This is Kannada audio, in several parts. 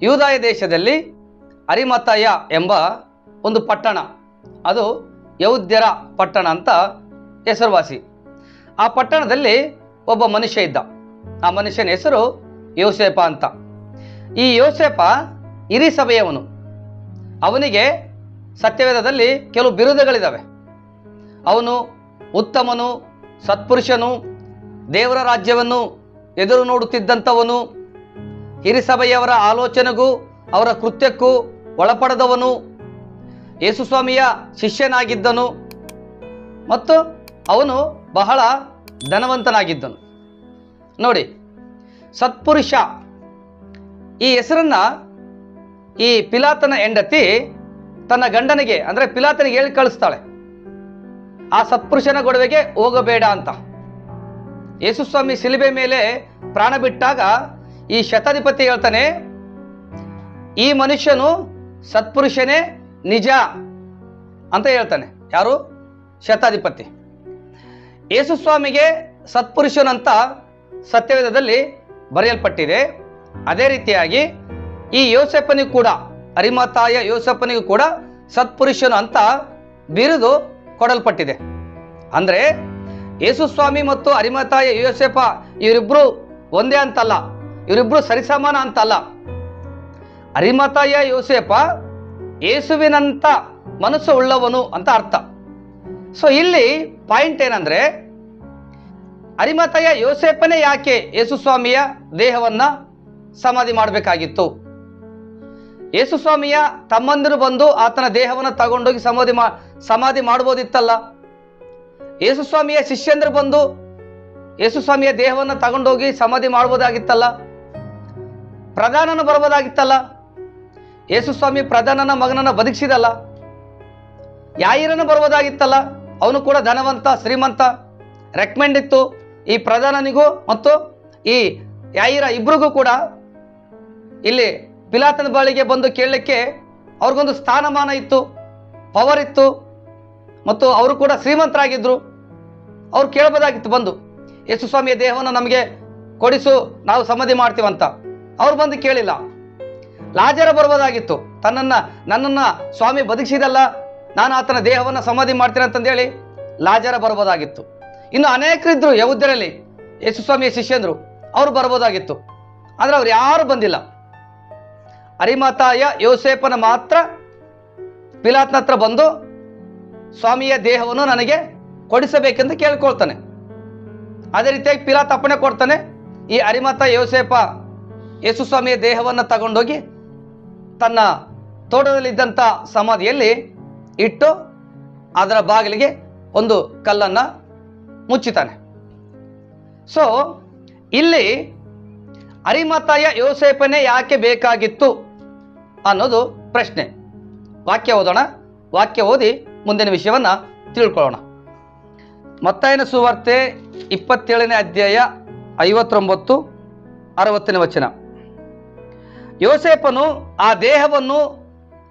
ಯೂದಾಯ ದೇಶದಲ್ಲಿ ಅರಿಮಥಾಯ ಎಂಬ ಒಂದು ಪಟ್ಟಣ, ಅದು ಯಹೂದ್ಯರ ಪಟ್ಟಣ ಅಂತ ಹೆಸರುವಾಸಿ. ಆ ಪಟ್ಟಣದಲ್ಲಿ ಒಬ್ಬ ಮನುಷ್ಯ ಇದ್ದ. ಆ ಮನುಷ್ಯನ ಹೆಸರು ಯೋಸೇಪ ಅಂತ. ಈ ಯೋಸೇಪ ಹಿರಿ ಸಭೆಯವನು. ಅವನಿಗೆ ಸತ್ಯವೇದದಲ್ಲಿ ಕೆಲವು ಬಿರುದುಗಳಿದ್ದಾವೆ. ಅವನು ಉತ್ತಮನು, ಸತ್ಪುರುಷನು, ದೇವರ ರಾಜ್ಯವನ್ನು ಎದುರು ನೋಡುತ್ತಿದ್ದಂಥವನು, ಹಿರಿಸಭೆಯವರ ಆಲೋಚನೆಗೂ ಅವರ ಕೃತ್ಯಕ್ಕೂ ಒಳಪಡದವನು, ಯೇಸುಸ್ವಾಮಿಯ ಶಿಷ್ಯನಾಗಿದ್ದನು ಮತ್ತು ಅವನು ಬಹಳ ಧನವಂತನಾಗಿದ್ದನು. ನೋಡಿ, ಸತ್ಪುರುಷ ಈ ಹೆಸರನ್ನ ಈ ಪಿಲಾತನ ಹೆಂಡತಿ ತನ್ನ ಗಂಡನಿಗೆ ಅಂದರೆ ಪಿಲಾತನಿಗೆ ಹೇಳಿ ಕಳಿಸ್ತಾಳೆ, ಆ ಸತ್ಪುರುಷನ ಗೊಡವೆಗೆ ಹೋಗಬೇಡ ಅಂತ. ಯೇಸುಸ್ವಾಮಿ ಶಿಲುಬೆ ಮೇಲೆ ಪ್ರಾಣ ಬಿಟ್ಟಾಗ ಈ ಶತಾಧಿಪತಿ ಹೇಳ್ತಾನೆ, ಈ ಮನುಷ್ಯನು ಸತ್ಪುರುಷನೇ ನಿಜ ಅಂತ ಹೇಳ್ತಾನೆ. ಯಾರು? ಶತಾಧಿಪತಿ. ಯೇಸುಸ್ವಾಮಿಗೆ ಸತ್ಪುರುಷನಂತ ಸತ್ಯವೇದದಲ್ಲಿ ಬರೆಯಲ್ಪಟ್ಟಿದೆ. ಅದೇ ರೀತಿಯಾಗಿ ಈ ಯೋಸೇಪನಿಗೂ ಕೂಡ, ಅರಿಮಥಾಯ ಯೋಸೇಪನಿಗೂ ಕೂಡ ಸತ್ಪುರುಷನು ಅಂತ ಬಿರುದು ಕೊಡಲ್ಪಟ್ಟಿದೆ. ಅಂದರೆ ಯೇಸುಸ್ವಾಮಿ ಮತ್ತು ಅರಿಮಥಾಯ ಯೋಸೇಪ ಇವರಿಬ್ಬರು ಒಂದೇ ಅಂತಲ್ಲ, ಇವರಿಬ್ಬರು ಸರಿಸಮಾನ ಅಂತಲ್ಲ. ಅರಿಮಥಾಯ ಯೋಸೇಪ ಯೇಸುವಿನಂತ ಮನಸ್ಸು ಉಳ್ಳವನು ಅಂತ ಅರ್ಥ. ಸೊ ಇಲ್ಲಿ ಪಾಯಿಂಟ್ ಏನಂದ್ರೆ, ಅರಿಮಥಾಯ ಯೋಸೇಪನೇ ಯಾಕೆ ಯೇಸುಸ್ವಾಮಿಯ ದೇಹವನ್ನ ಸಮಾಧಿ ಮಾಡಬೇಕಾಗಿತ್ತು? ಯೇಸುಸ್ವಾಮಿಯ ತಮ್ಮಂದಿರು ಬಂದು ಆತನ ದೇಹವನ್ನು ತಗೊಂಡೋಗಿ ಸಮಾಧಿ ಮಾಡ್ಬೋದಿತ್ತಲ್ಲ. ಯೇಸುಸ್ವಾಮಿಯ ಶಿಷ್ಯಂದರು ಬಂದು ಯೇಸುಸ್ವಾಮಿಯ ದೇಹವನ್ನು ತಗೊಂಡೋಗಿ ಸಮಾಧಿ ಮಾಡ್ಬೋದಾಗಿತ್ತಲ್ಲ. ಪ್ರಧಾನನು ಬರ್ಬೋದಾಗಿತ್ತಲ್ಲ. ಯೇಸುಸ್ವಾಮಿ ಪ್ರಧಾನನ ಮಗನನ್ನು ಬದುಕಿಸಿದಲ್ಲ. ಯಾಯಿರನು ಬರ್ಬೋದಾಗಿತ್ತಲ್ಲ. ಅವನು ಕೂಡ ಧನವಂತ, ಶ್ರೀಮಂತ. ರೆಕಮೆಂಡ್ ಇತ್ತು ಈ ಪ್ರಧಾನನಿಗೂ ಮತ್ತು ಈ ಯಾಯಿರ ಇಬ್ರಿಗೂ ಕೂಡ. ಇಲ್ಲಿ ಪಿಲಾತನ ಬಳಿಗೆ ಬಂದು ಕೇಳಲಿಕ್ಕೆ ಅವ್ರಿಗೊಂದು ಸ್ಥಾನಮಾನ ಇತ್ತು, ಪವರ್ ಇತ್ತು ಮತ್ತು ಅವರು ಕೂಡ ಶ್ರೀಮಂತರಾಗಿದ್ದರು. ಅವ್ರು ಕೇಳ್ಬೋದಾಗಿತ್ತು ಬಂದು, ಯೇಸುಸ್ವಾಮಿಯ ದೇಹವನ್ನು ನಮಗೆ ಕೊಡಿಸು, ನಾವು ಸಮಾಧಿ ಮಾಡ್ತೀವಂತ. ಅವ್ರು ಬಂದು ಕೇಳಿಲ್ಲ. ಲಾಜರ ಬರ್ಬೋದಾಗಿತ್ತು, ನನ್ನನ್ನು ಸ್ವಾಮಿ ಬದುಕಿಸಿದಲ್ಲ, ನಾನು ಆತನ ದೇಹವನ್ನು ಸಮಾಧಿ ಮಾಡ್ತೀನಿ ಅಂತಂದೇಳಿ ಲಾಜರ ಬರ್ಬೋದಾಗಿತ್ತು. ಇನ್ನು ಅನೇಕರಿದ್ರು ಯಹೂದ್ಯರಲ್ಲಿ, ಯೇಸುಸ್ವಾಮಿಯ ಶಿಷ್ಯಂದರು, ಅವರು ಬರ್ಬೋದಾಗಿತ್ತು. ಆದರೆ ಅವ್ರು ಯಾರು ಬಂದಿಲ್ಲ. ಅರಿಮಥಾಯ ಯೋಸೇಪನ ಮಾತ್ರ ಪಿಲಾತನ ಹತ್ರ ಬಂದು ಸ್ವಾಮಿಯ ದೇಹವನ್ನು ನನಗೆ ಕೊಡಿಸಬೇಕೆಂದು ಕೇಳ್ಕೊಳ್ತಾನೆ. ಅದೇ ರೀತಿಯಾಗಿ ಪಿಲಾತ ಅಪ್ಪಣೆ ಕೊಡ್ತಾನೆ. ಈ ಅರಿಮಥಾಯ ಯೋಸೇಪ ಯೇಸುಸ್ವಾಮಿಯ ದೇಹವನ್ನು ತಗೊಂಡೋಗಿ ತನ್ನ ತೋಟದಲ್ಲಿದ್ದಂಥ ಸಮಾಧಿಯಲ್ಲಿ ಇಟ್ಟು ಅದರ ಬಾಗಿಲಿಗೆ ಒಂದು ಕಲ್ಲನ್ನು ಮುಚ್ಚಿತಾನೆ. ಸೊ ಇಲ್ಲಿ ಅರಿಮಥಾಯ ಯೋಸೇಪನೇ ಯಾಕೆ ಬೇಕಾಗಿತ್ತು ಅನ್ನೋದು ಪ್ರಶ್ನೆ. ವಾಕ್ಯ ಓದೋಣ. ವಾಕ್ಯ ಓದಿ ಮುಂದಿನ ವಿಷಯವನ್ನು ತಿಳ್ಕೊಳ್ಳೋಣ. ಮತ್ತಾಯನ ಸುವಾರ್ತೆ 27ನೇ ಅಧ್ಯಾಯ 59-60ನೇ ವಚನ. ಯೋಸೇಪನು ಆ ದೇಹವನ್ನು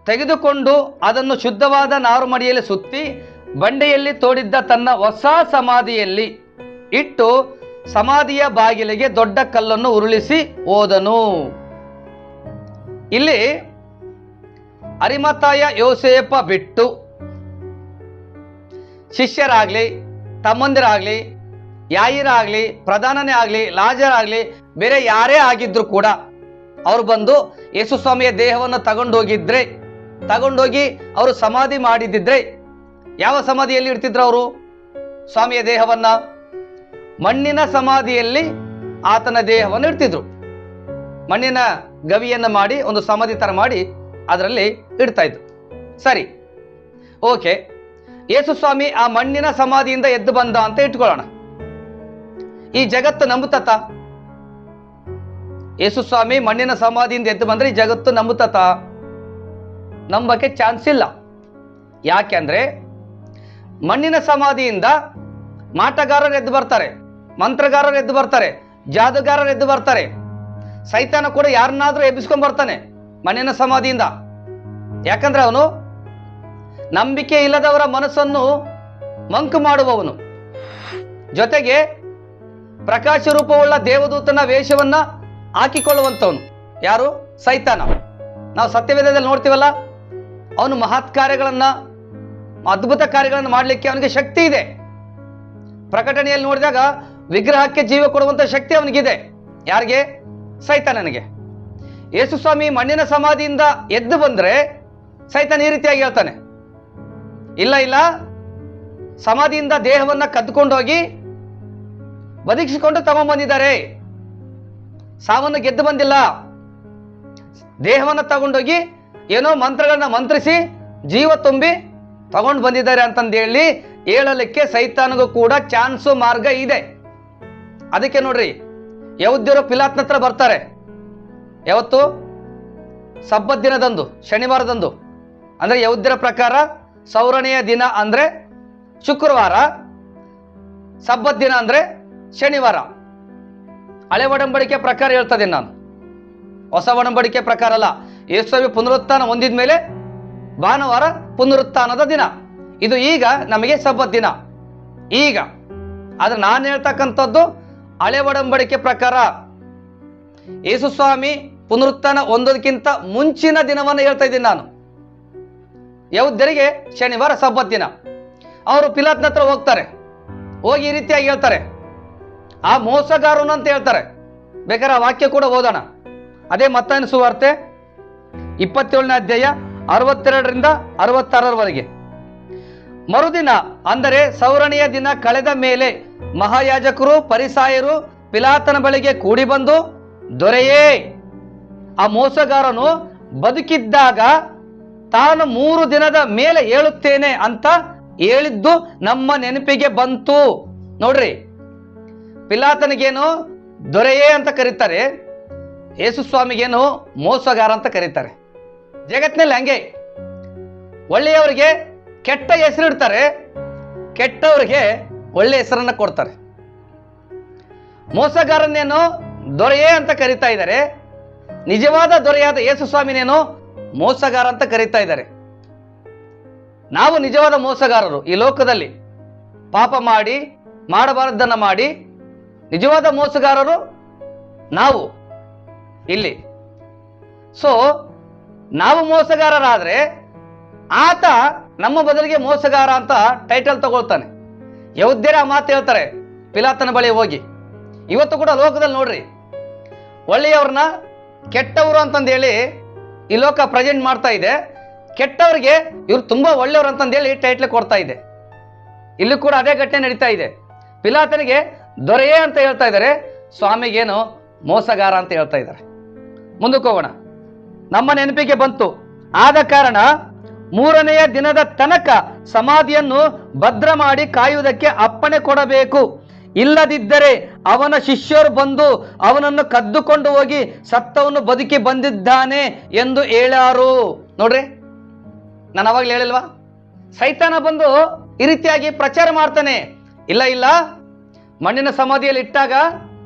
ತೆಗೆದುಕೊಂಡು ಅದನ್ನು ಶುದ್ಧವಾದ ನಾರುಮಡಿಯಲ್ಲಿ ಸುತ್ತಿ ಬಂಡೆಯಲ್ಲಿ ತೋಡಿದ್ದ ತನ್ನ ಹೊಸ ಸಮಾಧಿಯಲ್ಲಿ ಇಟ್ಟು ಸಮಾಧಿಯ ಬಾಗಿಲಿಗೆ ದೊಡ್ಡ ಕಲ್ಲನ್ನು ಉರುಳಿಸಿ ಹೋದನು. ಇಲ್ಲಿ ಅರಿಮಥಾಯ ಯೋಸೇಪ ಬಿಟ್ಟು ಶಿಷ್ಯರಾಗಲಿ, ತಮ್ಮಂದಿರಾಗಲಿ, ಯಾಯಿರಾಗಲಿ, ಪ್ರಧಾನನೇ ಆಗಲಿ, ಲಾಜರಾಗಲಿ, ಬೇರೆ ಯಾರೇ ಆಗಿದ್ರು ಕೂಡ ಅವರು ಬಂದು ಯೇಸುಸ್ವಾಮಿಯ ದೇಹವನ್ನು ತಗೊಂಡೋಗಿ ಅವರು ಸಮಾಧಿ ಮಾಡಿದ್ದಿದ್ರೆ ಯಾವ ಸಮಾಧಿಯಲ್ಲಿ ಇಡ್ತಿದ್ರು? ಅವರು ಸ್ವಾಮಿಯ ದೇಹವನ್ನ ಮಣ್ಣಿನ ಸಮಾಧಿಯಲ್ಲಿ ಆತನ ದೇಹವನ್ನು ಇಡ್ತಿದ್ರು. ಮಣ್ಣಿನ ಗವಿಯನ್ನು ಮಾಡಿ ಒಂದು ಸಮಾಧಿ ಥರ ಮಾಡಿ ಅದರಲ್ಲಿ ಇಡ್ತಾ ಇದ್ರು. ಸರಿ, ಓಕೆ. ಯೇಸುಸ್ವಾಮಿ ಆ ಮಣ್ಣಿನ ಸಮಾಧಿಯಿಂದ ಎದ್ದು ಬಂದ ಅಂತ ಇಟ್ಕೊಳ್ಳೋಣ. ಈ ಜಗತ್ತು ನಂಬುತ್ತ? ಯೇಸುಸ್ವಾಮಿ ಮಣ್ಣಿನ ಸಮಾಧಿಯಿಂದ ಎದ್ದು ಬಂದ್ರೆ ಈ ಜಗತ್ತು ನಂಬುತ್ತ? ನಂಬಕ್ಕೆ ಚಾನ್ಸ್ ಇಲ್ಲ. ಯಾಕೆಂದ್ರೆ ಮಣ್ಣಿನ ಸಮಾಧಿಯಿಂದ ಮಾಟಗಾರರು ಎದ್ದು ಬರ್ತಾರೆ, ಮಂತ್ರಗಾರರು ಎದ್ದು ಬರ್ತಾರೆ, ಜಾದುಗಾರರು ಎದ್ದು ಬರ್ತಾರೆ. ಸೈತಾನ ಕೂಡ ಯಾರನ್ನಾದ್ರೂ ಎಬ್ಬಿಸ್ಕೊಂಡ್ ಬರ್ತಾನೆ ಮಣ್ಣಿನ ಸಮಾಧಿಯಿಂದ. ಯಾಕಂದ್ರೆ ಅವನು ನಂಬಿಕೆ ಇಲ್ಲದವರ ಮನಸ್ಸನ್ನು ಮಂಕು ಮಾಡುವವನು, ಜೊತೆಗೆ ಪ್ರಕಾಶ ರೂಪವುಳ್ಳ ದೇವದೂತನ ವೇಷವನ್ನ ಹಾಕಿಕೊಳ್ಳುವಂಥವನು. ಯಾರು? ಸೈತಾನ. ನಾವು ಸತ್ಯವೇದದಲ್ಲಿ ನೋಡ್ತೀವಲ್ಲ, ಅವನು ಮಹತ್ ಕಾರ್ಯಗಳನ್ನ, ಅದ್ಭುತ ಕಾರ್ಯಗಳನ್ನು ಮಾಡಲಿಕ್ಕೆ ಅವನಿಗೆ ಶಕ್ತಿ ಇದೆ. ಪ್ರಕಟಣೆಯಲ್ಲಿ ನೋಡಿದಾಗ ವಿಗ್ರಹಕ್ಕೆ ಜೀವ ಕೊಡುವಂತ ಶಕ್ತಿ ಅವನಿಗಿದೆ. ಯಾರಿಗೆ? ಸೈತಾನನಿಗೆ. ಯೇಸು ಸ್ವಾಮಿ ಮಣ್ಣಿನ ಸಮಾಧಿಯಿಂದ ಎದ್ದು ಬಂದ್ರೆ ಸೈತಾನ ಈ ರೀತಿಯಾಗಿ ಹೇಳ್ತಾನೆ, ಇಲ್ಲ ಇಲ್ಲ, ಸಮಾಧಿಯಿಂದ ದೇಹವನ್ನ ಕದ್ದುಕೊಂಡೋಗಿ ಬದುಕಿಸಿಕೊಂಡು ತಗೊಂಡ್ಬಂದಿದ್ದಾರೆ, ಸಾವನ್ನು ಗೆದ್ದು ಬಂದಿಲ್ಲ, ದೇಹವನ್ನ ತಗೊಂಡೋಗಿ ಏನೋ ಮಂತ್ರಗಳನ್ನ ಮಂತ್ರಿಸಿ ಜೀವ ತುಂಬಿ ತಗೊಂಡು ಬಂದಿದ್ದಾರೆ ಅಂತಂದೇಳಿ ಹೇಳಲಿಕ್ಕೆ ಸೈತಾನಗೂ ಕೂಡ ಚಾನ್ಸು ಮಾರ್ಗ ಇದೆ. ಅದಕ್ಕೆ ನೋಡ್ರಿ, ಯಹೂದ್ಯರು ಪಿಲಾತ್ನ ಹತ್ರ ಬರ್ತಾರೆ. ಯಾವತ್ತು? ಸಬ್ಬತ್ ದಿನದಂದು, ಶನಿವಾರದಂದು. ಅಂದ್ರೆ ಯಹೂದ್ಯರ ಪ್ರಕಾರ ಸೌರಣೆಯ ದಿನ ಅಂದ್ರೆ ಶುಕ್ರವಾರ, ಸಬ್ಬತ್ ದಿನ ಅಂದ್ರೆ ಶನಿವಾರ. ಹಳೆ ಒಡಂಬಡಿಕೆ ಪ್ರಕಾರ ಹೇಳ್ತದೆ ನಾನು, ಹೊಸ ಒಡಂಬಡಿಕೆ ಪ್ರಕಾರ ಅಲ್ಲ. ಯೇಸುವೆ ಪುನರುತ್ಥಾನ ಹೊಂದಿದ ಮೇಲೆ ಭಾನುವಾರ ಪುನರುತ್ಥಾನದ ದಿನ. ಇದು ಈಗ ನಮಗೆ ಸಬ್ಬತ್ ದಿನ ಈಗ. ಆದ್ರೆ ನಾನು ಹೇಳ್ತಕ್ಕಂಥದ್ದು ಹಳೆ ಒಡಂಬಡಿಕೆ ಪ್ರಕಾರ ಯೇಸು ಸ್ವಾಮಿ ಪುನರುತ್ಥಾನ ಹೊಂದೋದಕ್ಕಿಂತ ಮುಂಚಿನ ದಿನವನ್ನು ಹೇಳ್ತಾ ಇದ್ದೀನಿ ನಾನು. ಯಹೂದ್ಯರಿಗೆ ಶನಿವಾರ ಸಬ್ಬತ್ ದಿನ. ಅವರು ಪಿಲಾತ್ನ ಹತ್ರ ಹೋಗ್ತಾರೆ, ಹೋಗಿ ಈ ರೀತಿಯಾಗಿ ಹೇಳ್ತಾರೆ, ಆ ಮೋಸಗಾರನು ಅಂತ ಹೇಳ್ತಾರೆ. ಬೇಕಾದ್ರೆ ಆ ವಾಕ್ಯ ಕೂಡ ಓದೋಣ. ಅದೇ ಮತ್ತಾಯನ ಸುವಾರ್ತೆ 27ನೇ ಅಧ್ಯಾಯ 62ರಿಂದ 66ರವರೆಗೆ. ಮರುದಿನ ಅಂದರೆ ಸೌರಣೆಯ ದಿನ ಕಳೆದ ಮೇಲೆ ಮಹಾಯಾಜಕರು ಪರಿಸಾಯರು ಪಿಲಾತನ ಬಳಿಗೆ ಕೂಡಿ ಬಂದು, ದೊರೆಯೇ, ಆ ಮೋಸಗಾರನು ಬದುಕಿದ್ದಾಗ ತಾನು 3 ದಿನದ ಮೇಲೆ ಹೇಳುತ್ತೇನೆ ಅಂತ ಹೇಳಿದ್ದು ನಮ್ಮ ನೆನಪಿಗೆ ಬಂತು. ನೋಡ್ರಿ, ಪಿಲಾತನಿಗೇನು ದೊರೆಯೇ ಅಂತ ಕರೀತಾರೆ, ಯೇಸು ಸ್ವಾಮಿಗೇನು ಮೋಸಗಾರ ಅಂತ ಕರೀತಾರೆ. ಜಗತ್ತಿನಲ್ಲಿ ಹಂಗೆ, ಒಳ್ಳೆಯವರಿಗೆ ಕೆಟ್ಟ ಹೆಸರು ಇಡ್ತಾರೆ, ಕೆಟ್ಟವರಿಗೆ ಒಳ್ಳೆ ಹೆಸರನ್ನ ಕೊಡ್ತಾರೆ. ಮೋಸಗಾರನೇನೋ ದೊರೆಯೇ ಅಂತ ಕರೀತಾ ಇದ್ದಾರೆ, ನಿಜವಾದ ದೊರೆಯಾದ ಯೇಸು ಸ್ವಾಮಿನೇನೋ ಮೋಸಗಾರ ಅಂತ ಕರೀತಾ ಇದ್ದಾರೆ. ನಾವು ನಿಜವಾದ ಮೋಸಗಾರರು ಈ ಲೋಕದಲ್ಲಿ, ಪಾಪ ಮಾಡಿ ಮಾಡಬಾರದನ್ನ ಮಾಡಿ ನಿಜವಾದ ಮೋಸಗಾರರು ನಾವು ಇಲ್ಲಿ. ಸೊ ನಾವು ಮೋಸಗಾರರಾದ್ರೆ ಆತ ನಮ್ಮ ಬದಲಿಗೆ ಮೋಸಗಾರ ಅಂತ ಟೈಟಲ್ ತಗೊಳ್ತಾನೆ. ಯಹೂದ್ಯರ ಆ ಮಾತು ಹೇಳ್ತಾರೆ ಪಿಲಾತನ ಬಳಿ ಹೋಗಿ. ಇವತ್ತು ಕೂಡ ಲೋಕದಲ್ಲಿ ನೋಡ್ರಿ, ಒಳ್ಳೆಯವ್ರನ್ನ ಕೆಟ್ಟವರು ಅಂತಂದೇಳಿ ಈ ಲೋಕ ಪ್ರೆಸೆಂಟ್ ಮಾಡ್ತಾ ಇದೆ, ಕೆಟ್ಟವರಿಗೆ ಇವ್ರು ತುಂಬಾ ಒಳ್ಳೆಯವರು ಅಂತಂದೇಳಿ ಟೈಟ್ಲ್ ಕೊಡ್ತಾ ಇದೆ. ಇಲ್ಲಿ ಕೂಡ ಅದೇ ಘಟನೆ ನಡೀತಾ ಇದೆ. ಪಿಲಾತನಿಗೆ ದೊರೆಯೇ ಅಂತ ಹೇಳ್ತಾ ಇದ್ದಾರೆ, ಸ್ವಾಮಿಗೇನು ಮೋಸಗಾರ ಅಂತ ಹೇಳ್ತಾ ಇದ್ದಾರೆ. ಮುಂದಕ್ಕೆ ಹೋಗೋಣ. ನಮ್ಮ ನೆನಪಿಗೆ ಬಂತು, ಆದ ಕಾರಣ 3ನೆಯ ದಿನದ ತನಕ ಸಮಾಧಿಯನ್ನು ಭದ್ರ ಮಾಡಿ ಕಾಯುವುದಕ್ಕೆ ಅಪ್ಪಣೆ ಕೊಡಬೇಕು, ಇಲ್ಲದಿದ್ದರೆ ಅವನ ಶಿಷ್ಯರು ಬಂದು ಅವನನ್ನು ಕದ್ದುಕೊಂಡು ಹೋಗಿ ಸತ್ತವನು ಬದುಕಿ ಬಂದಿದ್ದಾನೆ ಎಂದು ಹೇಳಾರು. ನೋಡ್ರಿ, ನಾನು ಅವಾಗಲೇ ಹೇಳಿಲ್ವಾ, ಸೈತಾನ ಬಂದು ಈ ರೀತಿಯಾಗಿ ಪ್ರಚಾರ ಮಾಡ್ತಾನೆ. ಇಲ್ಲ ಇಲ್ಲ, ಮಣ್ಣಿನ ಸಮಾಧಿಯಲ್ಲಿ ಇಟ್ಟಾಗ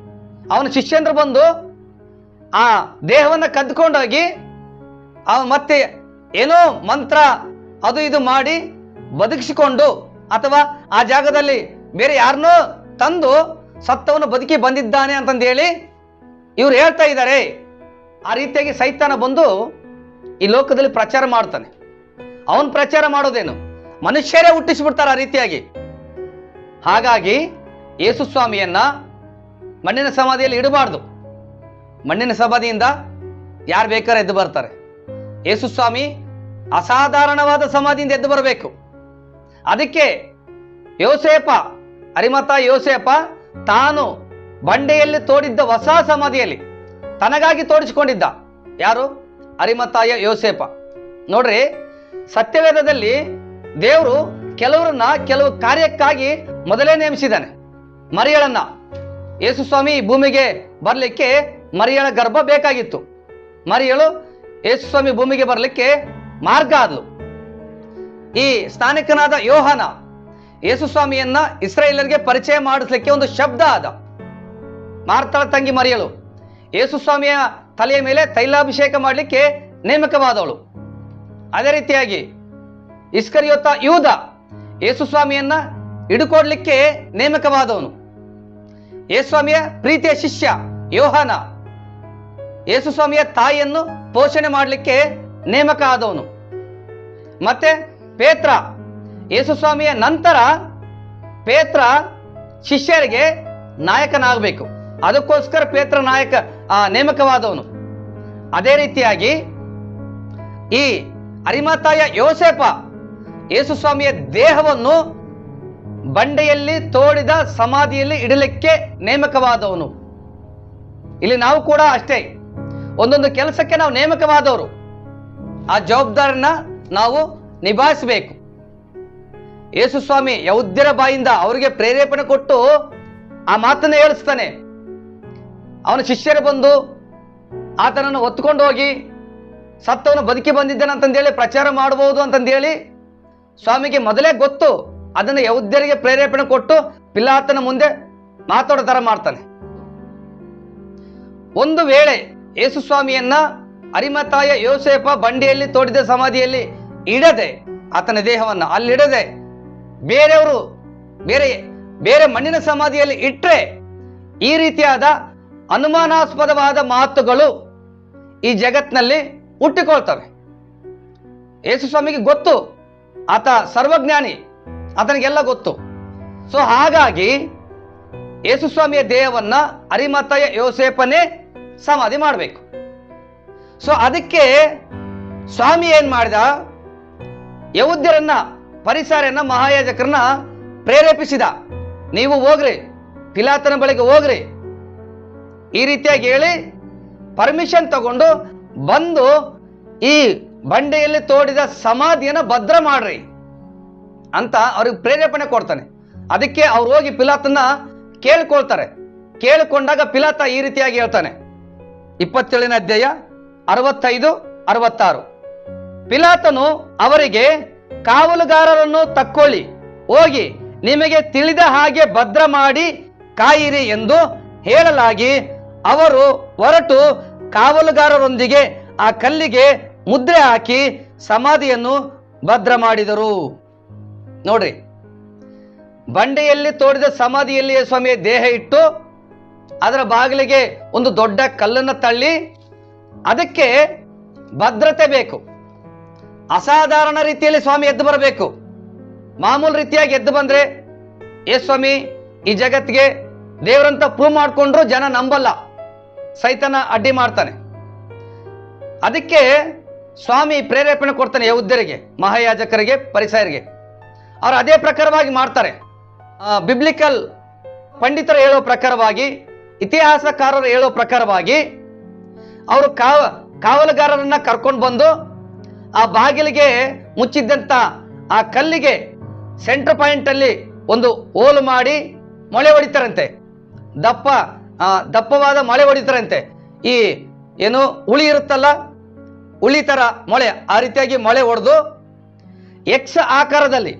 ಅವನ ಶಿಷ್ಯಂದ್ರು ಬಂದು ಆ ದೇಹವನ್ನು ಕದ್ದುಕೊಂಡೋಗಿ ಅವನು ಮತ್ತೆ ಏನೋ ಮಂತ್ರ ಅದು ಇದು ಮಾಡಿ ಬದುಕಿಸಿಕೊಂಡು, ಅಥವಾ ಆ ಜಾಗದಲ್ಲಿ ಬೇರೆ ಯಾರನ್ನೋ ತಂದು ಸತ್ತವನು ಬದುಕಿ ಬಂದಿದ್ದಾನೆ ಅಂತಂದೇಳಿ ಇವ್ರು ಹೇಳ್ತಾ ಇದ್ದಾರೆ. ಆ ರೀತಿಯಾಗಿ ಸೈತಾನ ಬಂದು ಈ ಲೋಕದಲ್ಲಿ ಪ್ರಚಾರ ಮಾಡ್ತಾನೆ. ಅವನು ಪ್ರಚಾರ ಮಾಡೋದೇನು, ಮನುಷ್ಯರೇ ಹುಟ್ಟಿಸಿಬಿಡ್ತಾರೆ ಆ ರೀತಿಯಾಗಿ. ಹಾಗಾಗಿ ಯೇಸು ಸ್ವಾಮಿಯನ್ನ ಮಣ್ಣಿನ ಸಮಾಧಿಯಲ್ಲಿ ಇಡಬಾರ್ದು. ಮಣ್ಣಿನ ಸಮಾಧಿಯಿಂದ ಯಾರು ಬೇಕಾದ್ರೆ ಎದ್ದು ಬರ್ತಾರೆ. ಯೇಸು ಸ್ವಾಮಿ ಅಸಾಧಾರಣವಾದ ಸಮಾಧಿಯಿಂದ ಎದ್ದು ಬರಬೇಕು. ಅದಕ್ಕೆ ಯೋಸೇಪ, ಅರಿಮಥಾಯ ಯೋಸೇಪ ತಾನು ಬಂಡೆಯಲ್ಲಿ ತೋಡಿದ್ದ ಹೊಸ ಸಮಾಧಿಯಲ್ಲಿ ತನಗಾಗಿ ತೋಡಿಸಿಕೊಂಡಿದ್ದ. ಯಾರು? ಅರಿಮಥಾಯ ಯೋಸೇಪ. ನೋಡ್ರಿ, ಸತ್ಯವೇದದಲ್ಲಿ ದೇವರು ಕೆಲವರನ್ನ ಕೆಲವು ಕಾರ್ಯಕ್ಕಾಗಿ ಮೊದಲೇ ನೇಮಿಸಿದ್ದಾನೆ. ಮರಿಯಳನ್ನ, ಯೇಸು ಸ್ವಾಮಿ ಭೂಮಿಗೆ ಬರಲಿಕ್ಕೆ ಮರಿಯಳ ಗರ್ಭ ಬೇಕಾಗಿತ್ತು. ಮರಿಯಳು ಯೇಸು ಸ್ವಾಮಿ ಭೂಮಿಗೆ ಬರಲಿಕ್ಕೆ ಮಾರ್ಗ ಆದ್ಲು. ಈ ಸ್ಥಾನಿಕನಾದ ಯೋಹಾನ ಯೇಸು ಸ್ವಾಮಿಯನ್ನ ಇಸ್ರಾಯೇಲರಿಗೆ ಪರಿಚಯ ಮಾಡಿಸ್ಲಿಕ್ಕೆ ಒಂದು ಶಬ್ದ ಆದ. ಮಾರ್ತಾಳ ತಂಗಿ ಮರಿಯಳು ಯೇಸು ಸ್ವಾಮಿಯ ತಲೆಯ ಮೇಲೆ ತೈಲಾಭಿಷೇಕ ಮಾಡಲಿಕ್ಕೆ ನೇಮಕವಾದವಳು. ಅದೇ ರೀತಿಯಾಗಿ ಇಸ್ಕರಿಯೋತ ಯೂದ ಯೇಸು ಸ್ವಾಮಿಯನ್ನ ಹಿಡುಕೊಡ್ಲಿಕ್ಕೆ ನೇಮಕವಾದವನು. ಯೇಸು ಸ್ವಾಮಿಯ ಪ್ರೀತಿಯ ಶಿಷ್ಯ ಯೋಹಾನ ಯೇಸುಸ್ವಾಮಿಯ ತಾಯಿಯನ್ನು ಪೋಷಣೆ ಮಾಡಲಿಕ್ಕೆ ನೇಮಕ ಆದವನು. ಮತ್ತೆ ಪೇತ್ರ, ಯೇಸುಸ್ವಾಮಿಯ ನಂತರ ಪೇತ್ರ ಶಿಷ್ಯರಿಗೆ ನಾಯಕನಾಗಬೇಕು, ಅದಕ್ಕೋಸ್ಕರ ಪೇತ್ರ ನೇಮಕವಾದವನು. ಅದೇ ರೀತಿಯಾಗಿ ಈ ಅರಿಮಥಾಯ ಯೋಸೇಪ ಯೇಸುಸ್ವಾಮಿಯ ದೇಹವನ್ನು ಬಂಡೆಯಲ್ಲಿ ತೋಡಿದ ಸಮಾಧಿಯಲ್ಲಿ ಇಡಲಿಕ್ಕೆ ನೇಮಕವಾದವನು. ಇಲ್ಲಿ ನಾವು ಕೂಡ ಅಷ್ಟೇ, ಒಂದೊಂದು ಕೆಲಸಕ್ಕೆ ನಾವು ನೇಮಕವಾದವರು, ಆ ಜವಾಬ್ದಾರಿನ ನಾವು ನಿಭಾಯಿಸಬೇಕು. ಯೇಸುಸ್ವಾಮಿ ಯಹೂದ್ಯರ ಬಾಯಿಂದ ಅವರಿಗೆ ಪ್ರೇರೇಪಣೆ ಕೊಟ್ಟು ಆ ಮಾತನ್ನು ಹೇಳಿಸ್ತಾನೆ. ಅವನ ಶಿಷ್ಯರು ಬಂದು ಆತನನ್ನು ಹೊತ್ಕೊಂಡು ಹೋಗಿ ಸತ್ತವನು ಬದುಕಿ ಬಂದಿದ್ದಾನಂತಂದೇಳಿ ಪ್ರಚಾರ ಮಾಡಬಹುದು ಅಂತಂದೇಳಿ ಸ್ವಾಮಿಗೆ ಮೊದಲೇ ಗೊತ್ತು. ಅದನ್ನು ಯಹೂದ್ಯರಿಗೆ ಪ್ರೇರೇಪಣೆ ಕೊಟ್ಟು ಪಿಲಾತನ ಮುಂದೆ ಮಾತಾಡೋ ಥರ ಮಾಡ್ತಾನೆ. ಒಂದು ವೇಳೆ ಯೇಸುಸ್ವಾಮಿಯನ್ನ ಅರಿಮಥಾಯ ಯೋಸೇಪ ಬಂಡೆಯಲ್ಲಿ ತೋಡಿದ ಸಮಾಧಿಯಲ್ಲಿ ಇಡದೆ, ಆತನ ದೇಹವನ್ನು ಅಲ್ಲಿಡದೆ ಬೇರೆಯವರು ಬೇರೆ ಮಣ್ಣಿನ ಸಮಾಧಿಯಲ್ಲಿ ಇಟ್ಟರೆ ಈ ರೀತಿಯಾದ ಅನುಮಾನಾಸ್ಪದವಾದ ಮಾತುಗಳು ಈ ಜಗತ್ತಿನಲ್ಲಿ ಹುಟ್ಟಿಕೊಳ್ತವೆ. ಯೇಸುಸ್ವಾಮಿಗೆ ಗೊತ್ತು, ಆತ ಸರ್ವಜ್ಞಾನಿ, ಆತನಿಗೆಲ್ಲ ಗೊತ್ತು. ಸೊ ಹಾಗಾಗಿ ಯೇಸುಸ್ವಾಮಿಯ ದೇಹವನ್ನ ಅರಿಮಥಾಯ ಯೋಸೇಪನೇ ಸಮಾಧಿ ಮಾಡಬೇಕು. ಸೊ ಅದಕ್ಕೆ ಸ್ವಾಮಿ ಏನ್ ಮಾಡಿದ, ಯಹೂದ್ಯರನ್ನ, ಪರಿಸರನ್ನ, ಮಹಾಯಾಜಕರನ್ನ ಪ್ರೇರೇಪಿಸಿದ. ನೀವು ಹೋಗ್ರಿ, ಪಿಲಾತನ ಬಳಿಗೆ ಹೋಗ್ರಿ, ಈ ರೀತಿಯಾಗಿ ಹೇಳಿ ಪರ್ಮಿಷನ್ ತಗೊಂಡು ಬಂದು ಈ ಬಂಡೆಯಲ್ಲಿ ತೋಡಿದ ಸಮಾಧಿಯನ್ನು ಭದ್ರ ಮಾಡ್ರಿ ಅಂತ ಅವ್ರಿಗೆ ಪ್ರೇರೇಪಣೆ ಕೊಡ್ತಾನೆ. ಅದಕ್ಕೆ ಅವ್ರು ಹೋಗಿ ಪಿಲಾತನ ಕೇಳ್ಕೊಳ್ತಾರೆ. ಕೇಳಿಕೊಂಡಾಗ ಪಿಲಾತ ಈ ರೀತಿಯಾಗಿ ಹೇಳ್ತಾನೆ, 27ನೇ ಅಧ್ಯಾಯ 65-66. ಪಿಲಾತನು ಅವರಿಗೆ, ಕಾವಲುಗಾರರನ್ನು ತಕ್ಕೊಳ್ಳಿ, ಹೋಗಿ ನಿಮಗೆ ತಿಳಿದ ಹಾಗೆ ಭದ್ರ ಮಾಡಿ ಕಾಯಿರಿ ಎಂದು ಹೇಳಲಾಗಿ ಅವರು ಹೊರಟು ಕಾವಲುಗಾರರೊಂದಿಗೆ ಆ ಕಲ್ಲಿಗೆ ಮುದ್ರೆ ಹಾಕಿ ಸಮಾಧಿಯನ್ನು ಭದ್ರ ಮಾಡಿದರು. ನೋಡ್ರಿ, ಬಂಡೆಯಲ್ಲಿ ತೋಡಿದ ಸಮಾಧಿಯಲ್ಲಿ ಸ್ವಾಮಿಯ ದೇಹ ಇಟ್ಟು ಅದರ ಬಾಗಿಲಿಗೆ ಒಂದು ದೊಡ್ಡ ಕಲ್ಲನ್ನು ತಳ್ಳಿ ಅದಕ್ಕೆ ಭದ್ರತೆ ಬೇಕು. ಅಸಾಧಾರಣ ರೀತಿಯಲ್ಲಿ ಸ್ವಾಮಿ ಎದ್ದು ಬರಬೇಕು. ಮಾಮೂಲು ರೀತಿಯಾಗಿ ಎದ್ದು ಬಂದ್ರೆ ಸ್ವಾಮಿ ಈ ಜಗತ್ತಿಗೆ ದೇವರಂತ ಪ್ರೂವ್ ಮಾಡಿಕೊಂಡ್ರು ಜನ ನಂಬಲ್ಲ, ಸೈತನ ಅಡ್ಡಿ ಮಾಡ್ತಾನೆ. ಅದಕ್ಕೆ ಸ್ವಾಮಿ ಪ್ರೇರೇಪಣೆ ಕೊಡ್ತಾನೆ ಯಹೂದ್ಯರಿಗೆ, ಮಹಾಯಾಜಕರಿಗೆ, ಪರಿಸರಿಗೆ. ಅವರು ಅದೇ ಪ್ರಕಾರವಾಗಿ ಮಾಡ್ತಾರೆ. ಬಿಬ್ಲಿಕಲ್ ಪಂಡಿತರು ಹೇಳೋ ಪ್ರಕಾರವಾಗಿ, ಇತಿಹಾಸಕಾರರು ಹೇಳೋ ಪ್ರಕಾರವಾಗಿ ಅವರು ಕಾವಲುಗಾರರನ್ನ ಕರ್ಕೊಂಡು ಬಂದು ಆ ಬಾಗಿಲಿಗೆ ಮುಚ್ಚಿದ್ದಂತ ಆ ಕಲ್ಲಿಗೆ ಸೆಂಟರ್ ಪಾಯಿಂಟ್ ಅಲ್ಲಿ ಒಂದು ಹೋಲು ಮಾಡಿ ಮೊಳೆ ಹೊಡಿತಾರಂತೆ. ದಪ್ಪವಾದ ಮೊಳೆ ಹೊಡಿತಾರಂತೆ. ಈ ಏನು ಉಳಿ ಇರುತ್ತಲ್ಲ, ಉಳಿ ತರ ಮೊಳೆ, ಆ ರೀತಿಯಾಗಿ ಮೊಳೆ ಹೊಡೆದು ಎಕ್ಸ್ ಆಕಾರದಲ್ಲಿ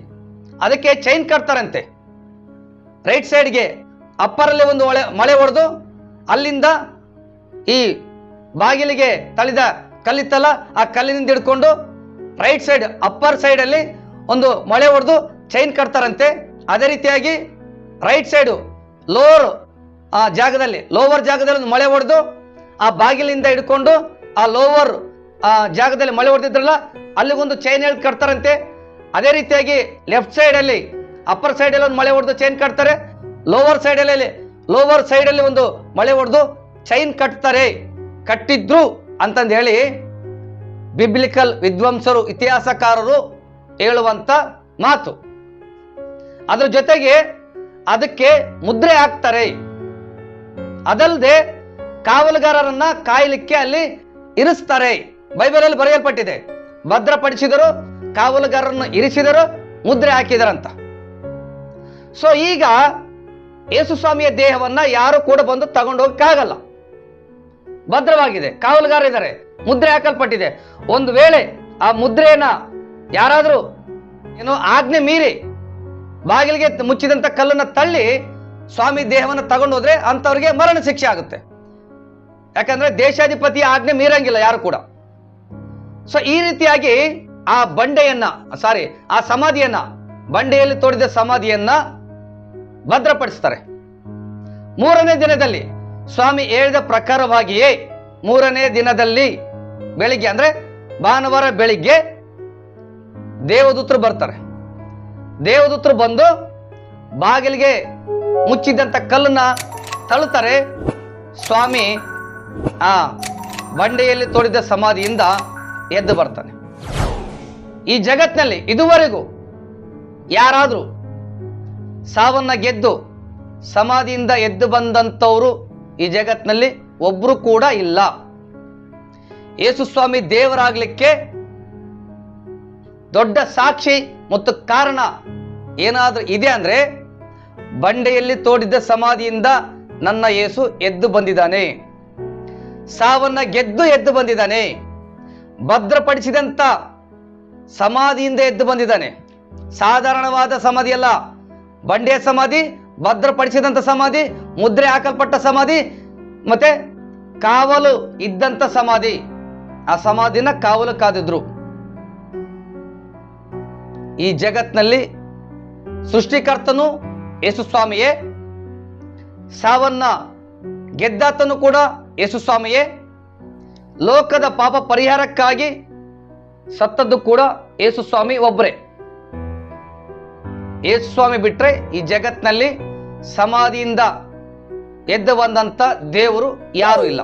ಅದಕ್ಕೆ ಚೈನ್ ಕಟ್ತಾರಂತೆ. ರೈಟ್ ಸೈಡ್ಗೆ ಅಪ್ಪರಲ್ಲಿ ಒಂದು ಮೊಳೆ ಹೊಡೆದು ಅಲ್ಲಿಂದ ಈ ಬಾಗಿಲಿಗೆ ತಳಿದ ಕಲ್ಲಿತ್ತಲ್ಲ, ಆ ಕಲ್ಲಿನಿಂದ ಹಿಡ್ಕೊಂಡು ರೈಟ್ ಸೈಡ್ ಅಪ್ಪರ್ ಸೈಡ್ ಅಲ್ಲಿ ಒಂದು ಮೊಳೆ ಹೊಡೆದು ಚೈನ್ ಕಟ್ತಾರಂತೆ. ಅದೇ ರೀತಿಯಾಗಿ ರೈಟ್ ಸೈಡು ಲೋವರ್ ಜಾಗದಲ್ಲಿ ಒಂದು ಮೊಳೆ ಹೊಡೆದು ಆ ಬಾಗಿಲಿಂದ ಹಿಡ್ಕೊಂಡು ಆ ಲೋವರ್ ಜಾಗದಲ್ಲಿ ಮೊಳೆ ಹೊಡೆದಿದ್ರಲ್ಲ ಅಲ್ಲಿಗೊಂದು ಚೈನ್ ಎಳ್ದು ಕಟ್ತಾರಂತೆ. ಅದೇ ರೀತಿಯಾಗಿ ಲೆಫ್ಟ್ ಸೈಡ್ ಅಲ್ಲಿ ಅಪ್ಪರ್ ಸೈಡ್ ಅಲ್ಲಿ ಒಂದು ಮೊಳೆ ಹೊಡೆದು ಚೈನ್ ಕಟ್ತಾರೆ, ಲೋವರ್ ಸೈಡ್ ಅಲ್ಲಿ ಒಂದು ಮೊಳೆ ಹೊಡೆದು ಚೈನ್ ಕಟ್ಟಿದ್ರು ಅಂತಂದು ಹೇಳಿ ಬಿಬ್ಲಿಕಲ್ ವಿದ್ವಾಂಸರು, ಇತಿಹಾಸಕಾರರು ಹೇಳುವಂತ ಮಾತು. ಅದ್ರ ಜೊತೆಗೆ ಅದಕ್ಕೆ ಮುದ್ರೆ ಹಾಕ್ತಾರೆ. ಅದಲ್ಲದೆ ಕಾವಲುಗಾರರನ್ನ ಕಾಯಲಿಕ್ಕೆ ಅಲ್ಲಿ ಇರಿಸ್ತಾರೆ. ಬೈಬಲಲ್ಲಿ ಬರೆಯಲ್ಪಟ್ಟಿದೆ, ಭದ್ರಪಡಿಸಿದರು, ಕಾವಲುಗಾರರನ್ನು ಇರಿಸಿದರು, ಮುದ್ರೆ ಹಾಕಿದರಂತ. ಸೊ ಈಗ ಯೇಸುಸ್ವಾಮಿಯ ದೇಹವನ್ನ ಯಾರು ಕೂಡ ಬಂದು ತಗೊಂಡು ಹೋಗಕ್ಕಾಗಲ್ಲ, ಭದ್ರವಾಗಿದೆ, ಕಾವಲುಗಾರ ಇದ್ದಾರೆ, ಮುದ್ರೆ ಹಾಕಲ್ಪಟ್ಟಿದೆ. ಒಂದು ವೇಳೆ ಆ ಮುದ್ರೆಯನ್ನ ಯಾರಾದ್ರೂ ಆಜ್ಞೆ ಮೀರಿ ಬಾಗಿಲಿಗೆ ಮುಚ್ಚಿದಂತ ಕಲ್ಲನ್ನ ತಳ್ಳಿ ಸ್ವಾಮಿ ದೇಹವನ್ನು ತಗೊಂಡು ಹೋದ್ರೆ ಅಂತವ್ರಿಗೆ ಮರಣ ಶಿಕ್ಷೆ ಆಗುತ್ತೆ. ಯಾಕಂದ್ರೆ ದೇಶಾಧಿಪತಿಯ ಆಜ್ಞೆ ಮೀರಂಗಿಲ್ಲ ಯಾರು ಕೂಡ. ಸೊ ಈ ರೀತಿಯಾಗಿ ಆ ಸಮಾಧಿಯನ್ನ ಬಂಡೆಯಲ್ಲಿ ತೋಡಿದ ಸಮಾಧಿಯನ್ನ ಭದ್ರಪಡಿಸ್ತಾರೆ. 3ನೇ ದಿನದಲ್ಲಿ ಸ್ವಾಮಿ ಹೇಳಿದ ಪ್ರಕಾರವಾಗಿಯೇ 3ನೇ ದಿನದಲ್ಲಿ ಬೆಳಿಗ್ಗೆ, ಅಂದರೆ ಭಾನುವಾರ ಬೆಳಿಗ್ಗೆ ದೇವದೂತರು ಬರ್ತಾರೆ. ದೇವದೂತರು ಬಂದು ಬಾಗಿಲಿಗೆ ಮುಚ್ಚಿದ್ದಂಥ ಕಲ್ಲನ್ನ ತಳ್ಳುತ್ತಾರೆ. ಸ್ವಾಮಿ ಆ ಬಂಡೆಯಲ್ಲಿ ತೋಡಿದ ಸಮಾಧಿಯಿಂದ ಎದ್ದು ಬರ್ತಾನೆ. ಈ ಜಗತ್ತಿನಲ್ಲಿ ಇದುವರೆಗೂ ಯಾರಾದರೂ ಸಾವನ್ನ ಗೆದ್ದು ಸಮಾಧಿಯಿಂದ ಎದ್ದು ಬಂದಂಥವರು ಈ ಜಗತ್ತಿನಲ್ಲಿ ಒಬ್ರು ಕೂಡ ಇಲ್ಲ. ಯೇಸು ಸ್ವಾಮಿ ದೇವರಾಗಲಿಕ್ಕೆ ದೊಡ್ಡ ಸಾಕ್ಷಿ ಮತ್ತು ಕಾರಣ ಏನಾದರೂ ಇದೆ ಅಂದ್ರೆ, ಬಂಡೆಯಲ್ಲಿ ತೋಡಿದ್ದ ಸಮಾಧಿಯಿಂದ ನನ್ನ ಯೇಸು ಎದ್ದು ಬಂದಿದ್ದಾನೆ, ಸಾವನ್ನ ಗೆದ್ದು ಎದ್ದು ಬಂದಿದ್ದಾನೆ, ಭದ್ರಪಡಿಸಿದಂತ ಸಮಾಧಿಯಿಂದ ಎದ್ದು ಬಂದಿದ್ದಾನೆ. ಸಾಧಾರಣವಾದ ಸಮಾಧಿ ಅಲ್ಲ, ಬಂಡೆಯ ಸಮಾಧಿ, ಭದ್ರಪಡಿಸಿದಂತ ಸಮಾಧಿ, ಮುದ್ರೆ ಹಾಕಲ್ಪಟ್ಟ ಸಮಾಧಿ, ಮತ್ತೆ ಕಾವಲು ಇದ್ದಂತ ಸಮಾಧಿ. ಆ ಸಮಾಧಿನ ಕಾವಲು ಕಾದಿದ್ರು. ಈ ಜಗತ್ನಲ್ಲಿ ಸೃಷ್ಟಿಕರ್ತನು ಯೇಸು ಸ್ವಾಮಿಯೇ, ಸಾವನ್ನ ಗೆದ್ದಾತನು ಕೂಡ ಯೇಸು ಸ್ವಾಮಿಯೇ, ಲೋಕದ ಪಾಪ ಪರಿಹಾರಕ್ಕಾಗಿ ಸತ್ತದ್ದು ಕೂಡ ಯೇಸು ಸ್ವಾಮಿ ಒಬ್ಬರೇ. ಯೇಸು ಸ್ವಾಮಿ ಬಿಟ್ರೆ ಈ ಜಗತ್ನಲ್ಲಿ ಸಮಾಧಿಯಿಂದ ಎದ್ದು ಬಂದಂತ ದೇವರು ಯಾರು ಇಲ್ಲ,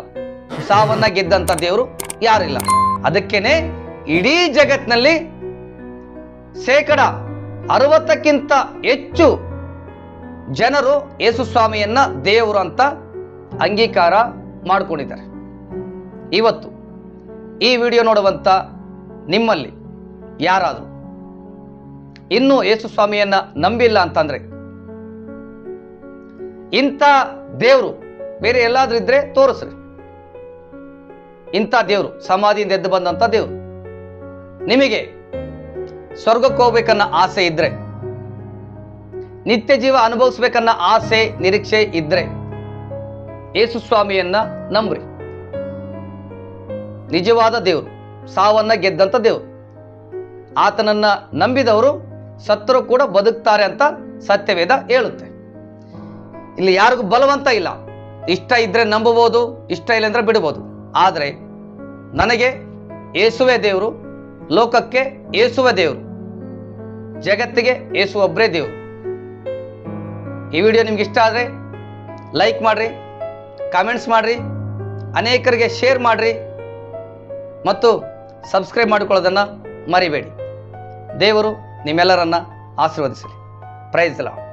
ಸಾವನ್ನ ಗೆದ್ದಂತ ದೇವರು ಯಾರು ಇಲ್ಲ. ಅದಕ್ಕೇನೆ ಇಡೀ ಜಗತ್ನಲ್ಲಿ 60% ಹೆಚ್ಚು ಜನರು ಯೇಸು ಸ್ವಾಮಿಯನ್ನ ದೇವರು ಅಂತ ಅಂಗೀಕಾರ ಮಾಡಿಕೊಂಡಿದ್ದಾರೆ. ಇವತ್ತು ಈ ವಿಡಿಯೋ ನೋಡುವಂತ ನಿಮ್ಮಲ್ಲಿ ಯಾರಾದರೂ ಇನ್ನೂ ಯೇಸು ಸ್ವಾಮಿಯನ್ನ ನಂಬಿಲ್ಲ ಅಂತಂದ್ರೆ, ಇಂಥ ದೇವರು ಬೇರೆ ಎಲ್ಲಾದ್ರೂ ಇದ್ರೆ ತೋರಿಸ್ರಿ. ಇಂಥ ದೇವರು, ಸಮಾಧಿಯಿಂದ ಎದ್ದು ಬಂದಂತ ದೇವರು, ನಿಮಗೆ ಸ್ವರ್ಗಕ್ಕೆ ಹೋಗ್ಬೇಕನ್ನ ಆಸೆ ಇದ್ರೆ, ನಿತ್ಯ ಜೀವ ಅನುಭವಿಸ್ಬೇಕನ್ನ ಆಸೆ ನಿರೀಕ್ಷೆ ಇದ್ರೆ ಯೇಸು ಸ್ವಾಮಿಯನ್ನ ನಂಬ್ರಿ. ನಿಜವಾದ ದೇವರು, ಸಾವನ್ನ ಗೆದ್ದಂತ ದೇವರು. ಆತನನ್ನ ನಂಬಿದವರು ಸತ್ತರೂ ಕೂಡ ಬದುಕ್ತಾರೆ ಅಂತ ಸತ್ಯವೇದ ಹೇಳುತ್ತೆ. ಇಲ್ಲಿ ಯಾರಿಗೂ ಬಲವಂತ ಇಲ್ಲ. ಇಷ್ಟ ಇದ್ರೆ ನಂಬಬಹುದು, ಇಷ್ಟ ಇಲ್ಲ ಅಂದ್ರೆ ಬಿಡಬಹುದು. ಆದರೆ ನನಗೆ ಯೇಸುವೆ ದೇವರು, ಲೋಕಕ್ಕೆ ಯೇಸುವೆ ದೇವರು, ಜಗತ್ತಿಗೆ ಯೇಸು ಒಬ್ಬರೇ ದೇವರು. ಈ ವಿಡಿಯೋ ನಿಮ್ಗೆ ಇಷ್ಟ ಆದರೆ ಲೈಕ್ ಮಾಡ್ರಿ, ಕಾಮೆಂಟ್ಸ್ ಮಾಡ್ರಿ, ಅನೇಕರಿಗೆ ಶೇರ್ ಮಾಡ್ರಿ ಮತ್ತು ಸಬ್ಸ್ಕ್ರೈಬ್ ಮಾಡಿಕೊಳ್ಳೋದನ್ನು ಮರಿಬೇಡಿ. ದೇವರು ನಿಮ್ಮೆಲ್ಲರನ್ನ ಆಶೀರ್ವದಿಸಲಿ. Praise the lord.